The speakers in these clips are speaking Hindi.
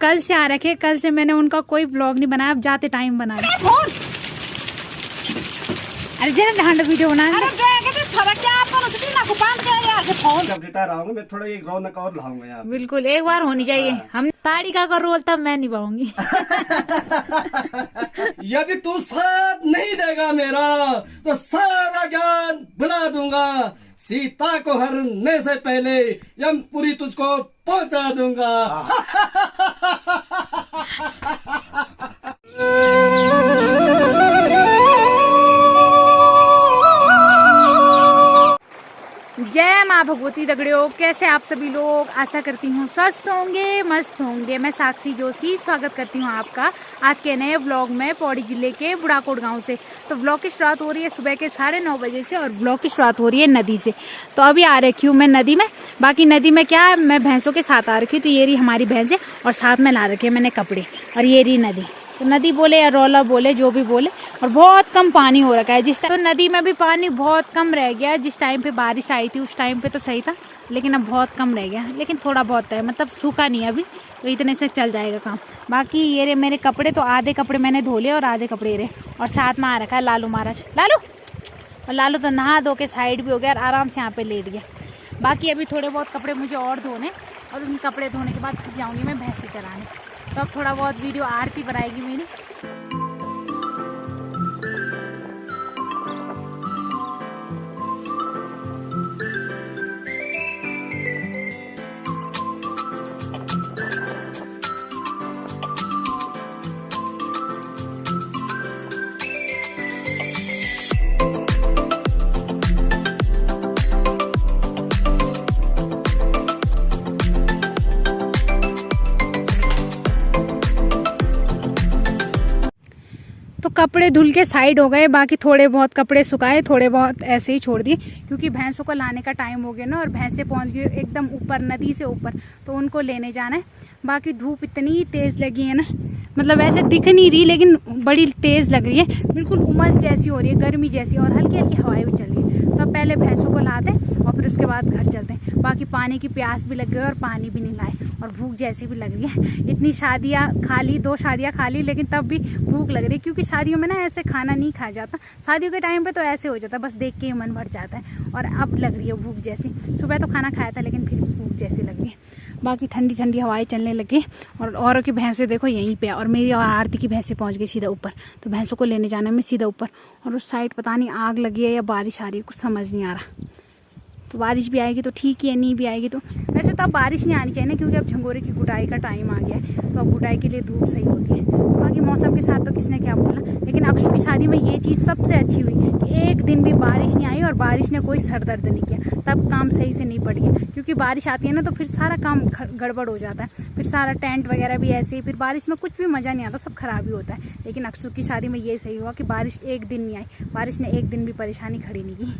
कल से आ रखे, कल से मैंने उनका कोई ब्लॉग नहीं बनाया, अब जाते टाइम बना रहे। अरे जरा ढांड वीडियो बना मैं थोड़ा एक रौनक और लाऊंगा यहाँ। बिल्कुल एक बार होनी चाहिए। हम ताड़िका का रोल तब मैं निभाऊंगी। यदि तू साथ नहीं देगा मेरा तो सारा ज्ञान भुला दूंगा। सीता को हरने से पहले यमपुरी तुझको पहुंचा दूंगा। जय माँ भगवती दगड़ियों, कैसे आप सभी लोग? आशा करती हूँ स्वस्थ होंगे, मस्त होंगे। मैं साक्षी जोशी स्वागत करती हूँ आपका आज के नए व्लॉग में पौड़ी जिले के बुढ़ाकोट गांव से। तो व्लॉग की शुरुआत हो रही है सुबह के 9:30 बजे से और व्लॉग की शुरुआत हो रही है नदी से। तो अभी आ रखी हूँ मैं नदी में। बाकी नदी में क्या है, मैं भैंसों के साथ आ रखी हूँ। तो ये रही हमारी भैंस है और साथ में ला रखे मैंने कपड़े, और ये रही नदी। तो नदी बोले या रौला बोले, जो भी बोले, और बहुत कम पानी हो रखा है जिस टाइम। तो नदी में भी पानी बहुत कम रह गया। जिस टाइम पे बारिश आई थी उस टाइम पे तो सही था, लेकिन अब बहुत कम रह गया। लेकिन थोड़ा बहुत है, मतलब सूखा नहीं है अभी, तो इतने से चल जाएगा काम। बाकी ये रे मेरे कपड़े, तो आधे कपड़े मैंने धो लिए और आधे कपड़े रहे। और साथ में आ रखा है लालू महाराज। लालू और लालू तो नहा धो के साइड भी हो गया और आराम से यहाँ पे लेट गया। बाकी अभी थोड़े बहुत कपड़े मुझे और धोने, और उन कपड़े धोने के बाद फिर जाऊँगी मैं भैंसे चराने। तो अब थोड़ा बहुत वीडियो आरती बनाएगी मेरी। तो कपड़े धुल के साइड हो गए। बाकी थोड़े बहुत कपड़े सुखाए, थोड़े बहुत ऐसे ही छोड़ दिए, क्योंकि भैंसों को लाने का टाइम हो गया ना। और भैंसें पहुंच गई एकदम ऊपर, नदी से ऊपर, तो उनको लेने जाना है। बाकी धूप इतनी तेज़ लगी है ना, मतलब ऐसे दिख नहीं रही लेकिन बड़ी तेज़ लग रही है। बिल्कुल उमस जैसी हो रही है, गर्मी जैसी, और हल्की हल्की हवाएं भी चल रही है। तो अब पहले भैंसों को लाते और फिर उसके बाद घर चलते हैं। बाकी पानी की प्यास भी लग गई और पानी भी नहीं लाए, और भूख जैसी भी लग रही है। इतनी शादियाँ खा ली, 2 शादियाँ खा ली, लेकिन तब भी भूख लग रही है। क्योंकि शादियों में ना ऐसे खाना नहीं खाया जाता। शादियों के टाइम पे तो ऐसे हो जाता है, बस देख के ही मन भर जाता है। और अब लग रही है भूख जैसी। सुबह तो खाना खाया था लेकिन फिर भूख जैसी लग रही है। बाकी ठंडी ठंडी हवाएं चलने लगी, और औरों की भैंसें देखो यहीं पे, और मेरी और आरती की भैंसें पहुंच गई सीधा ऊपर। तो भैंसों को लेने जाना है मैं सीधा ऊपर। और उस साइड पता नहीं आग लगी है या बारिश आ रही है, कुछ समझ नहीं आ रहा। तो बारिश भी आएगी तो ठीक ही है, नहीं भी आएगी तो वैसे तो अब बारिश नहीं आनी चाहिए ना, क्योंकि अब झंगोरे की गुडाई का टाइम आ गया है। तो अब गुडाई के लिए धूप सही होती है। बाकी मौसम के साथ तो किसने क्या बोला, लेकिन अक्षु की शादी में ये चीज़ सबसे अच्छी हुई कि एक दिन भी बारिश नहीं आई और बारिश ने कोई सर दर्द नहीं किया। तब काम सही से निपट गया। क्योंकि बारिश आती है ना तो फिर सारा काम गड़बड़ हो जाता है, फिर सारा टेंट वगैरह भी ऐसे ही, फिर बारिश में कुछ भी मज़ा नहीं आता, सब खराब ही होता है। लेकिन अक्षु की शादी में ये सही हुआ कि बारिश एक दिन नहीं आई, बारिश ने एक दिन भी परेशानी खड़ी नहीं की।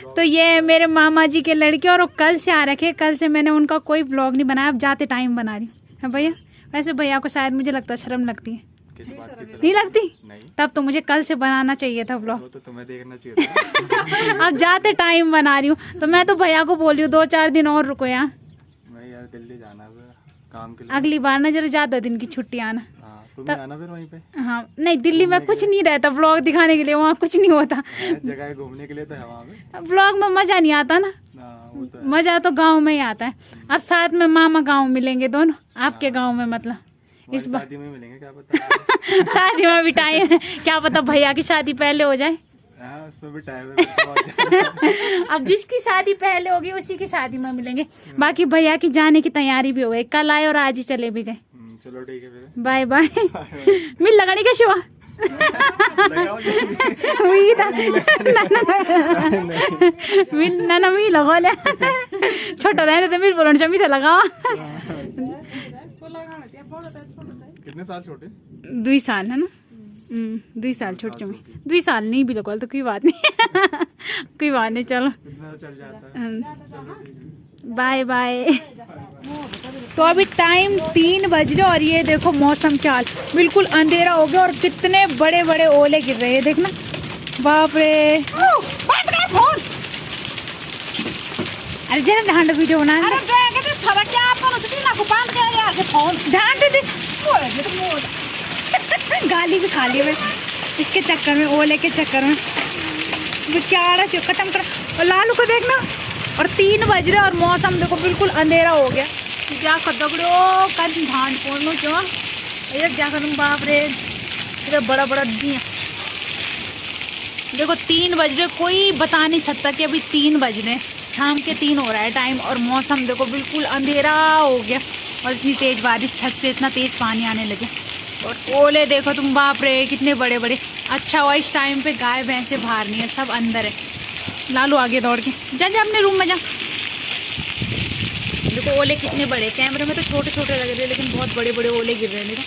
तो ये मेरे मामा जी के लड़के, और वो कल से आ रखे। कल से मैंने उनका कोई ब्लॉग नहीं बनाया, अब जाते टाइम बना रही हूँ भैया। वैसे भैया को शायद मुझे लगता है शर्म लगती है। नहीं लगती? नहीं। तब तो मुझे कल से बनाना चाहिए था ब्लॉग, तो तुम्हें देखना चाहिए था। अब जाते टाइम बना रही हूँ। तो मैं तो भैया को बोल रही हूँ 2-4 दिन और रुको यार, दिल्ली जाना है काम के लिए। अगली बार ना जरा ज़्यादा दिन की छुट्टी आना। तुम आना फिर वहीं पे। हाँ नहीं, दिल्ली में कुछ नहीं रहता ब्लॉग दिखाने के लिए, वहाँ कुछ नहीं होता। जगह घूमने के लिए तो है वहाँ पे। ब्लॉग में मजा नहीं आता ना, तो मजा तो गांव में ही आता है। अब साथ में मामा गांव मिलेंगे दोनों, आपके गांव में, मतलब इस बार शादी में मिलेंगे, क्या पता। शादी में भी टाइम है, क्या पता भैया की शादी पहले हो जाए। उसमें भी टाइम है। अब जिसकी शादी पहले होगी उसी की शादी में मिलेंगे। बाकी भैया की जाने की तैयारी भी हो गई, कल आए और आज ही चले भी गए। चलो ठीक है फिर। Bye bye. मिल लगाने का शिवा वही था मिल ना मी लगा ले छोटा रहने तो मिल बोलन चमी था लगा। कितने साल छोटे? 2 साल है ना। 2 साल छोटे चमी 2 साल नहीं भी लगवा तो कोई बात नहीं कोई बात नहीं चलो कितना चल जाता है। Bye bye. तो अभी टाइम 3 बज रहे और ये देखो मौसम चाल बिल्कुल अंधेरा हो गया और कितने बड़े बड़े ओले गिर रहे हैं देखना। बाप रे फोन। अरे जरा ध्यान वीडियो बना गाली भी खा ली मैं इसके चक्कर में ओले के चक्कर में बेचारा खत्म कर। और लालू को देखना और 3 बज रहे और मौसम देखो बिल्कुल अंधेरा हो गया। क्या कर दगड़ो कल धान फोड़नो जो इधर क्या करूँ बाप रे इधर बड़ा बड़ा दिया देखो 3 बज रहे कोई बता नहीं सकता कि अभी 3 बज रहे शाम के 3 हो रहा है टाइम और मौसम देखो बिल्कुल अंधेरा हो गया और इतनी तेज बारिश छत से इतना तेज पानी आने लगे और ओले देखो तुम बाप रे कितने बड़े बड़े। अच्छा हुआ इस टाइम पे गाय भैंसे बाहर नहीं है सब अंदर है। लालू आगे दौड़ के जा जा अपने रूम में जा। देखो ओले कितने बड़े कैमरे में तो छोटे छोटे लग रहे हैं लेकिन बहुत बड़े बड़े ओले गिर रहे हैं देखो।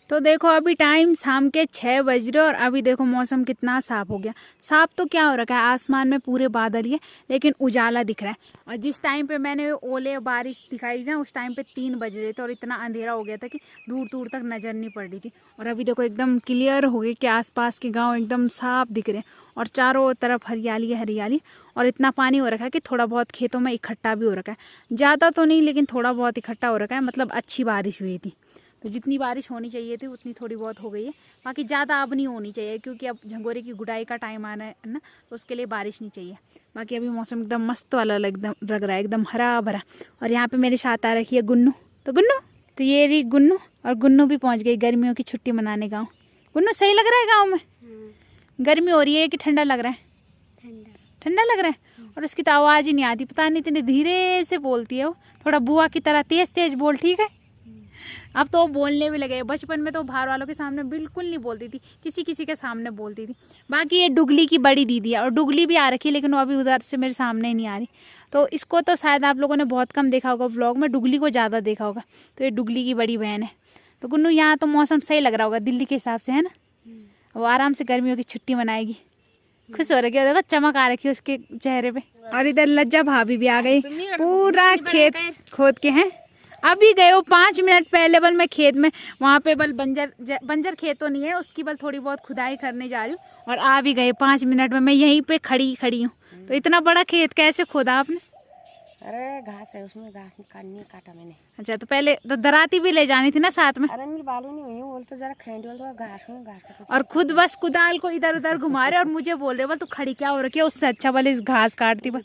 तो देखो अभी टाइम शाम के 6 बज रहे और अभी देखो मौसम कितना साफ हो गया। साफ तो क्या हो रखा है आसमान में पूरे बादल ही है लेकिन उजाला दिख रहा है। और जिस टाइम पे मैंने ओले बारिश दिखाई थी ना उस टाइम पे 3 बज रहे थे और इतना अंधेरा हो गया था कि दूर दूर तक नजर नहीं पड़ रही थी। और अभी देखो एकदम क्लियर हो गई कि आसपास के गाँव एकदम साफ दिख रहे हैं और चारों तरफ हरियाली है हरियाली। और इतना पानी हो रखा है कि थोड़ा बहुत खेतों में इकट्ठा भी हो रखा है। ज़्यादा तो नहीं लेकिन थोड़ा बहुत इकट्ठा हो रखा है मतलब अच्छी बारिश हुई थी। तो जितनी बारिश होनी चाहिए थी उतनी थोड़ी बहुत हो गई है। बाकी ज़्यादा अब नहीं होनी चाहिए क्योंकि अब झंगोरे की गुड़ाई का टाइम आना है ना तो उसके लिए बारिश नहीं चाहिए। बाकी अभी मौसम एकदम मस्त वाला एकदम लग रहा है एकदम हरा भरा। और यहाँ पे मेरे साथ आ रखी है गुन्नू। तो गुन्नू तो ये रही गुन्नू और गुन्नू भी पहुँच गई गर्मियों की छुट्टी मनाने गाँव। गुन्नू सही लग रहा है गाँव में? गर्मी हो रही है कि ठंडा लग रहा है? ठंडा लग रहा है। और उसकी तो आवाज़ ही नहीं आती पता नहीं इतने धीरे से बोलती है वो थोड़ा बुआ की तरह तेज तेज बोल ठीक है। अब तो वो बोलने भी लगे। बचपन में तो बाहर वालों के सामने बिल्कुल नहीं बोलती थी किसी किसी के सामने बोलती थी। बाकी ये डुगली की बड़ी दीदी है और डुगली भी आ रखी है लेकिन वो अभी उधर से मेरे सामने नहीं आ रही। तो इसको तो शायद आप लोगों ने बहुत कम देखा होगा व्लॉग में डुगली को ज़्यादा देखा होगा। तो ये डुगली की बड़ी बहन है। तो गुन्नू यहाँ तो मौसम सही लग रहा होगा दिल्ली के हिसाब से है ना। वो आराम से गर्मियों की छुट्टी मनाएगी। खुश हो रखी है देखो चमक आ रखी है उसके चेहरे पे। और इधर लज्जा भाभी भी आ गई पूरा खेत खोद के हैं। अभी गए हो 5 मिनट पहले बल मैं खेत में वहाँ पे बल बंजर खेत तो नहीं है उसकी बल थोड़ी बहुत खुदाई करने जा रही हूँ और आ भी गए 5 मिनट में मैं यहीं पे खड़ी हूँ। तो इतना बड़ा खेत कैसे खोदा आपने? अरे घास है उसमें घास काटनी काटा मैंने। अच्छा तो पहले तो दराती भी ले जानी थी ना साथ में। अरे मेरी बालू नहीं हुई बोल तो जरा खेंडी बोल तो घास में घास और खुद बस कुदाल को इधर उधर घुमा रहे और मुझे बोल रहे बोल तू खड़ी क्या हो रखी है उससे अच्छा वाले इस घास काटती बल।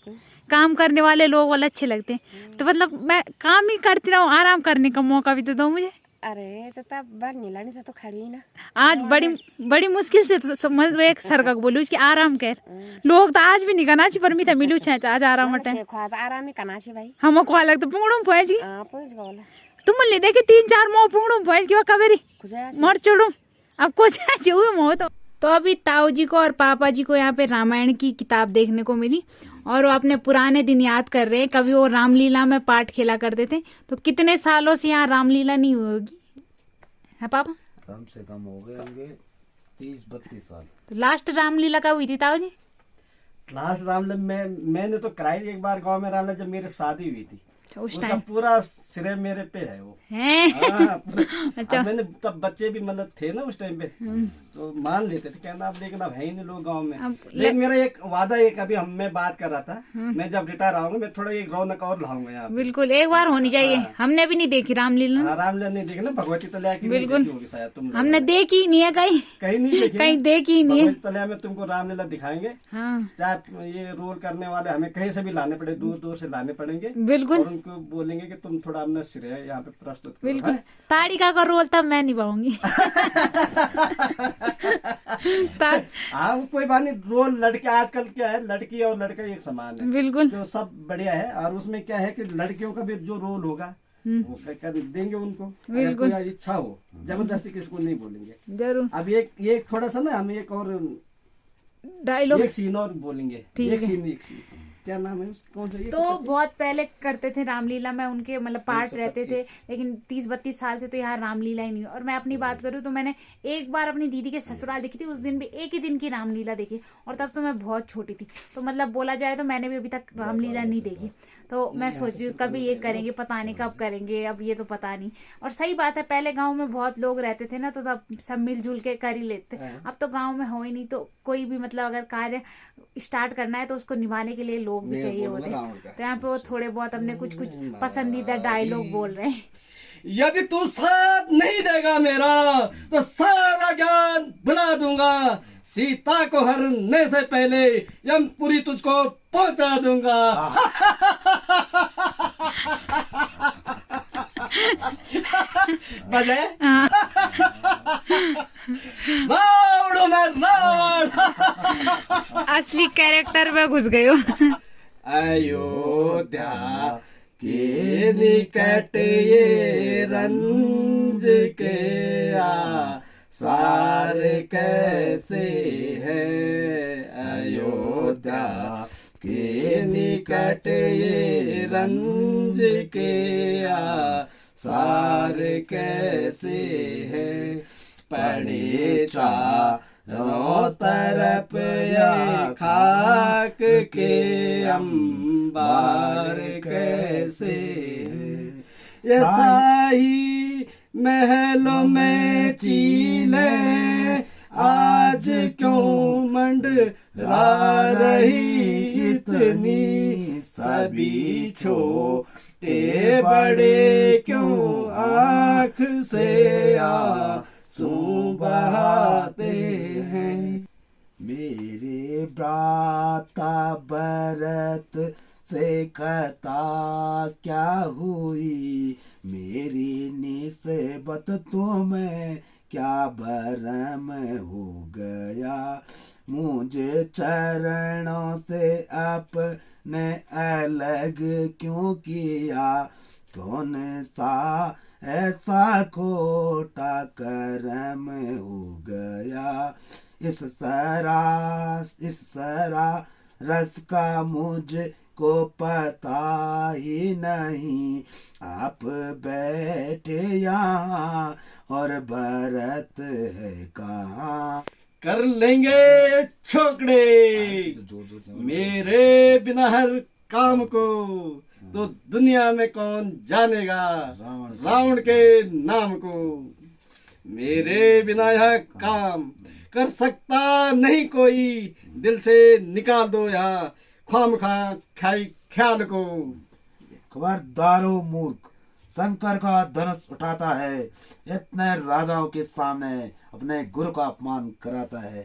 काम करने वाले लोग वाले अच्छे लगते हैं। तो मतलब मैं काम ही करती रहूँ आराम करने का मौका भी तो दो मुझे। अरे तो तब बार नीला नहीं तो खड़ी ना आज बड़ी मुश्किल से तो समझ एक सरका बोलू इसकी आराम कर लोग तो आज भी नहीं करना चाहिए पर मी था मिलू छे आज आराम मटे आराम ही करना चाहिए भाई। हम को अलग तो पुंगड़ू पहुंच गई पहुंच गया तुम ले देखे 3-4 मोह पुंगड़ू पहुंच गई कवेरी मर चढ़ू अब कुछ चाहिए मोह तो अभी ताऊ जी को और पापा जी को यहाँ पे रामायण की किताब देखने को मिली और वो अपने पुराने दिन याद कर रहे हैं। कभी वो रामलीला में पार्ट खेला करते थे। तो कितने सालों से यहाँ रामलीला नहीं हुई होगी है पापा? कम से कम हो गए होंगे 30-32 साल। तो लास्ट रामलीला कब हुई थी ताऊ जी? लास्ट रामलीला मैंने तो कराई एक बार गांव में रामलीला जब मेरी शादी हुई थी। उस उसका टाइम पूरा श्रेय मेरे पे है वो हैं? अच्छा मैंने तब बच्चे भी मतलब थे ना उस टाइम पे तो मान लेते थे कहना अब लेकिन अब है ही नहीं लोग गांव में। लेकिन मेरा एक वादा एक अभी मैं बात कर रहा था मैं जब रिटायर आऊंगा मैं थोड़ा एक रौनक और लाऊंगा यहाँ। बिल्कुल एक बार होनी चाहिए। हमने भी नहीं देखी रामलीला। रामलीला नहीं देखी ना भगवती तलिया की बिल्कुल होगी शायद तुम हमने देखी नहीं है कहीं नहीं देखी कहीं देखी नहीं है। भगवती तलिया में तुमको रामलीला दिखाएंगे। चाहे ये रोल करने वाले हमें कहीं से भी लाने पड़े दूर दूर से लाने पड़ेंगे। बिल्कुल और उनको बोलेंगे कि तुम थोड़ा अपना श्रेय यहाँ पे प्रस्तुत करो। बिल्कुल ताड़ी का रोल तब मैं निभाऊंगी। हाँ कोई बात नहीं रोल लड़के आजकल क्या है लड़की और लड़का एक समान है। बिल्कुल तो सब बढ़िया है और उसमें क्या है कि लड़कियों का भी जो रोल होगा वो कर देंगे उनको, अगर कोई इच्छा हो, जबरदस्ती किसको नहीं बोलेंगे। जरूर। अब एक थोड़ा सा ना हम एक और डायलॉग, एक सीन और बोलेंगे। ठीक एक है। सीन क्या नाम है कौन सा? तो बहुत पहले करते थे रामलीला में, उनके मतलब पार्ट रहते थे, लेकिन 30-32 साल से तो यहाँ रामलीला ही नहीं। और मैं अपनी बात करूँ तो मैंने एक बार अपनी दीदी के ससुराल देखी थी, उस दिन भी एक ही दिन की रामलीला देखी, और तब तो मैं बहुत छोटी थी। तो मतलब बोला जाए तो मैंने भी अभी तक रामलीला नहीं देखी। तो मैं सोच रही हूँ कभी ये करेंगे, पता नहीं कब करेंगे, अब ये तो पता नहीं। और सही बात है, पहले गांव में बहुत लोग रहते थे ना, तो तब सब मिलजुल के कर ही लेते। अब तो गांव में हो ही नहीं, तो कोई भी मतलब अगर कार्य स्टार्ट करना है तो उसको निभाने के लिए लोग भी चाहिए होते हैं। तो यहाँ पे वो थोड़े बहुत अपने कुछ कुछ पसंदीदा डायलॉग बोल रहे हैं। यदि तू साथ नहीं देगा मेरा तो सारा ज्ञान भुला दूंगा, सीता को हरने से पहले यमपुरी तुझको पहुंचा दूंगा। बजे रावण में रावण। असली कैरेक्टर में घुस गए हो। अयोध्या के निकट ये रंज के सार कैसे है, अयोध्या के निकट ये रंज के सार कैसे है, पड़े चारों तरफ या खाक के अंबार कैसे है, ये शाही महलों में चीले आज क्यों मंडरा रही इतनी, सभी छोटे बड़े क्यों आँख से आंसू बहाते हैं। मेरे भ्राता भरत से कथा क्या हुई, मेरी निस्बत तुम्हें क्या भरम हो गया, मुझे चरणों से अपने अलग क्यों किया, कौन सा ऐसा खोटा कर्म हो गया, इस सरा रस का मुझको पता ही नहीं, आप बैठे यहाँ और भरत है कहाँ। कर लेंगे छोकड़े मेरे बिना हर काम को, तो दुनिया में कौन जानेगा रावण के नाम को। मेरे बिना यह काम कर सकता नहीं कोई, दिल से निकाल दो यह खामखा ख्याल को। खबरदारो मूर्ख, शंकर का धनुष उठाता है, इतने राजाओं के सामने अपने गुरु का अपमान कराता है।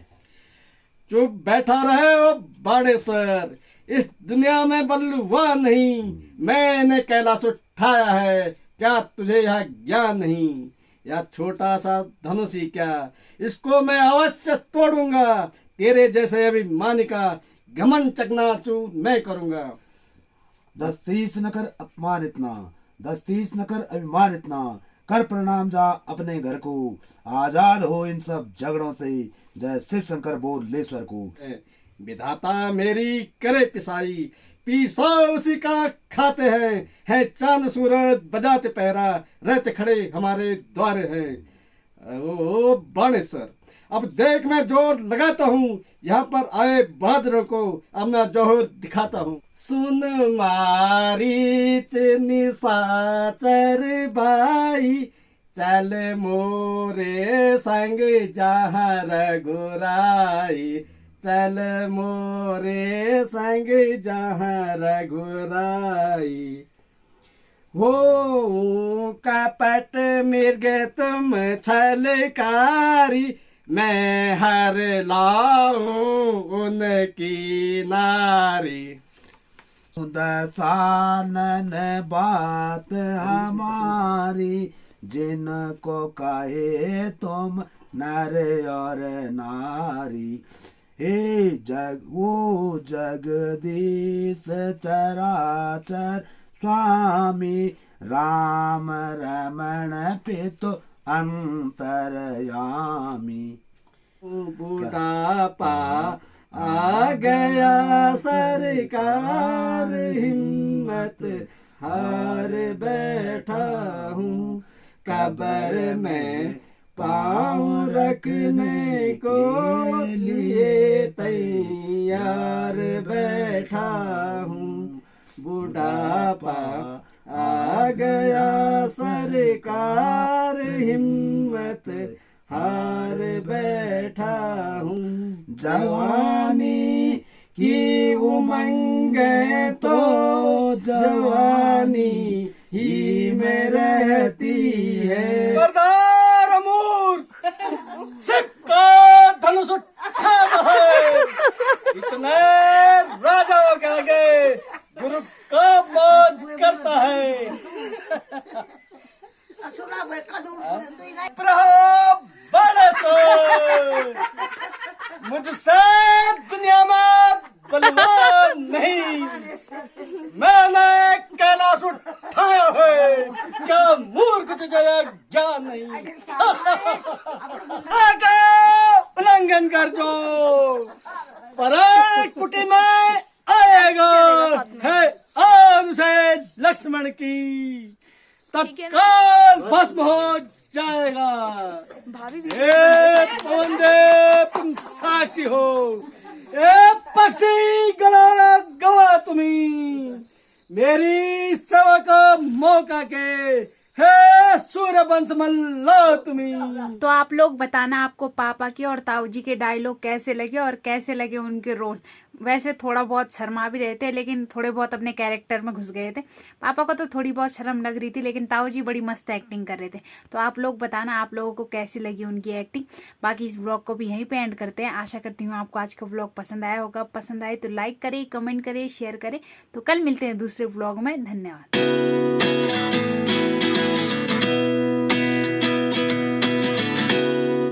चुप बैठा रहे ओ बाणेश्वर, इस दुनिया में बलवा नहीं, मैंने कैलाश उठाया है, क्या तुझे यह ज्ञान नहीं। यह छोटा सा धनुष ही क्या, इसको मैं अवश्य तोड़ूंगा, तेरे जैसे अभिमानी का घमंड चकनाचूर मैं करूंगा। दस्तीस न कर अपमान इतना, दस्तीस न कर अभिमान इतना, कर प्रणाम जा अपने घर को, आजाद हो इन सब झगड़ों से, जय शिव शंकर बोलेश्वर को। विधाता मेरी करे पिसाई, पीसा उसी का खाते हैं, है चांद सूरज बजाते पहरा, रहते खड़े हमारे द्वार हैं। ओ बाणेश्वर, अब देख मैं जोर लगाता हूँ, यहाँ पर आए बहादुरों को अपना जोहर दिखाता हूँ। सुन मारीच निशाचर भाई, चल मोरे संग जहाँ रघुराई, चल मोरे संग जहाँ रघुराई। हो कपट मृग तुम छलकारी, मैं हर लाऊं उनकी नारी। दसानन बात हमारी, जिनको कहे तुम नर और नारी, हे जगदीश चराचर स्वामी, राम रमण पितु अंतरयामी। बुढ़ापा आ गया सरकार, हिम्मत हार बैठा हूँ, कब्र में पाँव रखने को लिए तैयार बैठा हूँ। बुढ़ापा आ गया सरकार, हिम्मत हार बैठा हूँ। जवानी की उमंग तो जवानी ही में रहती है। सरदार मूर्ख सिक्का धनुष उठाता है, इतने राजाओं के आगे गुरु का मान करता है। मुझसे दुनिया में बलवान नहीं, मैंने कैलाश उठाया है, क्या मूर्ख तुझे ज्ञान नहीं। आगे उल्लंघन कर जो पराई कुटी में आएगा है अनुच्छेद लक्ष्मण की, तत्काल भस्म हो जाएगा। तुम साक्षी हो, पक्षी गणा गवा तुम्ही मेरी सेवा का मौका के, हे सूर्य वंश मल्लो तुम्ही। तो आप लोग बताना आपको पापा के और ताऊ जी के डायलॉग कैसे लगे और कैसे लगे उनके रोल। वैसे थोड़ा बहुत शर्मा भी रहे थे, लेकिन थोड़े बहुत अपने कैरेक्टर में घुस गए थे। पापा को तो थोड़ी बहुत शर्म लग रही थी, लेकिन ताऊ जी बड़ी मस्त एक्टिंग कर रहे थे। तो आप लोग बताना आप लोगों को कैसी लगी उनकी एक्टिंग। बाकी इस ब्लॉग को भी यहीं पे एंड करते हैं। आशा करती हूँ आपको आज का ब्लॉग पसंद आया होगा। पसंद आए तो लाइक करें, कमेंट करें, शेयर करें। तो कल मिलते हैं दूसरे ब्लॉग में। धन्यवाद।